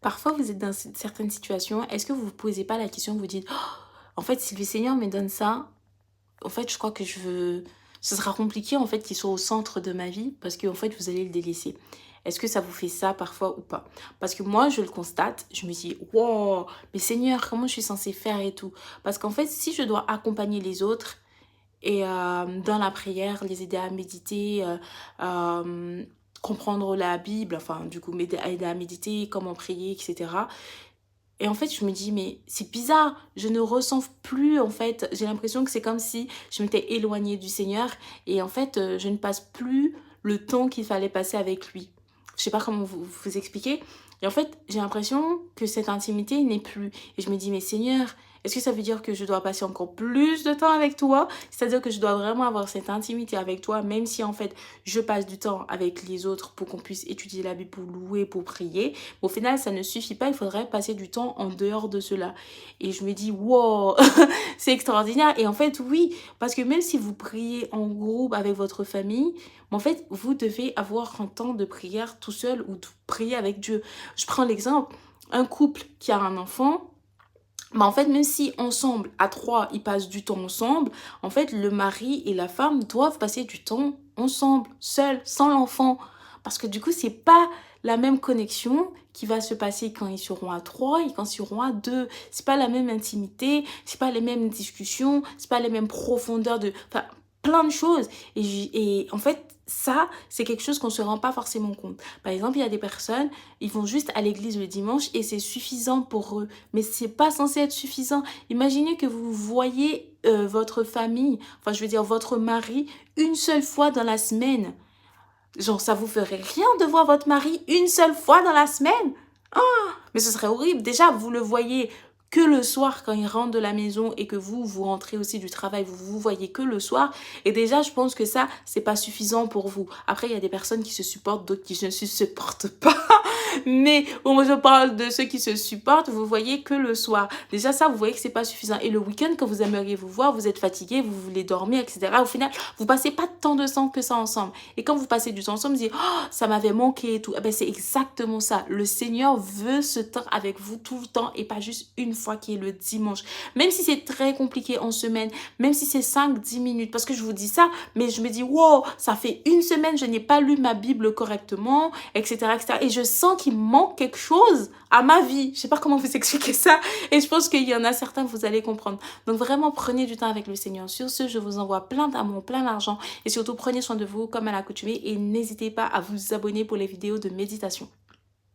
Parfois, vous êtes dans certaines situations, est-ce que vous vous posez pas la question, vous dites: «Oh, en fait, si le Seigneur me donne ça, en fait, je crois que je veux ce sera compliqué, en fait, qu'il soit au centre de ma vie parce qu'en fait, vous allez le délaisser». Est-ce que ça vous fait ça parfois ou pas? Parce que moi, je le constate, je me dis: «Wow, mais Seigneur, comment je suis censée faire et tout?» Parce qu'en fait, si je dois accompagner les autres et dans la prière, les aider à méditer, comprendre la Bible, enfin, du coup, m'aider aider à méditer, comment prier et cetera. Et en fait, je me dis: «Mais c'est bizarre, je ne ressens plus, en fait». J'ai l'impression que c'est comme si je m'étais éloignée du Seigneur et en fait, je ne passe plus le temps qu'il fallait passer avec lui. Je sais pas comment vous expliquer et en fait, j'ai l'impression que cette intimité n'est plus et je me dis: «Mais Seigneur, est-ce que ça veut dire que je dois passer encore plus de temps avec toi? C'est-à-dire que je dois vraiment avoir cette intimité avec toi, même si, en fait, je passe du temps avec les autres pour qu'on puisse étudier la Bible, pour louer, pour prier». Au final, ça ne suffit pas, il faudrait passer du temps en dehors de cela. Et je me dis: «Wow, c'est extraordinaire» et en fait, oui, parce que même si vous priez en groupe avec votre famille, mais en fait, vous devez avoir un temps de prière tout seul ou de prier avec Dieu. Je prends l'exemple, un couple qui a un enfant, bah, en fait, même si ensemble, à 3 ils passent du temps ensemble, en fait, le mari et la femme doivent passer du temps ensemble, seuls, sans l'enfant. Parce que du coup, c'est pas la même connexion qui va se passer quand ils seront à 3 et quand ils seront à 2. C'est pas la même intimité, c'est pas les mêmes discussions, c'est pas les mêmes profondeurs de... Enfin, plein de choses. Et en fait, ça, c'est quelque chose qu'on se rend pas forcément compte. Par exemple, il y a des personnes, ils vont juste à l'église le dimanche et c'est suffisant pour eux. Mais c'est pas censé être suffisant. Imaginez que vous voyez votre famille, enfin je veux dire votre mari, une seule fois dans la semaine. Genre, ça vous ferait rien de voir votre mari une seule fois dans la semaine? Mais ce serait horrible. Déjà, vous le voyez que le soir quand il rentre de la maison et que vous rentrez aussi du travail, vous voyez que le soir. Et déjà, je pense que ça, c'est pas suffisant pour vous. Après, il y a des personnes qui se supportent, d'autres qui ne se supportent pas. Mais au moins, je parle de ceux qui se supportent, vous voyez que le soir. Déjà, ça, vous voyez que c'est pas suffisant. Et le week-end, quand vous aimeriez vous voir, vous êtes fatigué, vous voulez dormir, etc. Au final, vous passez pas tant de temps que ça ensemble. Et quand vous passez du temps ensemble, vous dites, oh, ça m'avait manqué et tout. Eh ben, c'est exactement ça. Le Seigneur veut ce temps avec vous tout le temps et pas juste une fois qui est le dimanche. Même si c'est très compliqué en semaine, même si c'est 5 10 minutes, parce que je vous dis ça, mais je me dis, wow, ça fait une semaine, je n'ai pas lu ma Bible correctement, etc., etc. Et je sens qu'il manque quelque chose à ma vie. Je sais pas comment vous expliquer ça. Et je pense qu'il y en a certains, vous allez comprendre. Donc vraiment, prenez du temps avec le Seigneur. Sur ce, je vous envoie plein d'amour, plein d'argent. Et surtout, prenez soin de vous comme à l'accoutumée. Et n'hésitez pas à vous abonner pour les vidéos de méditation.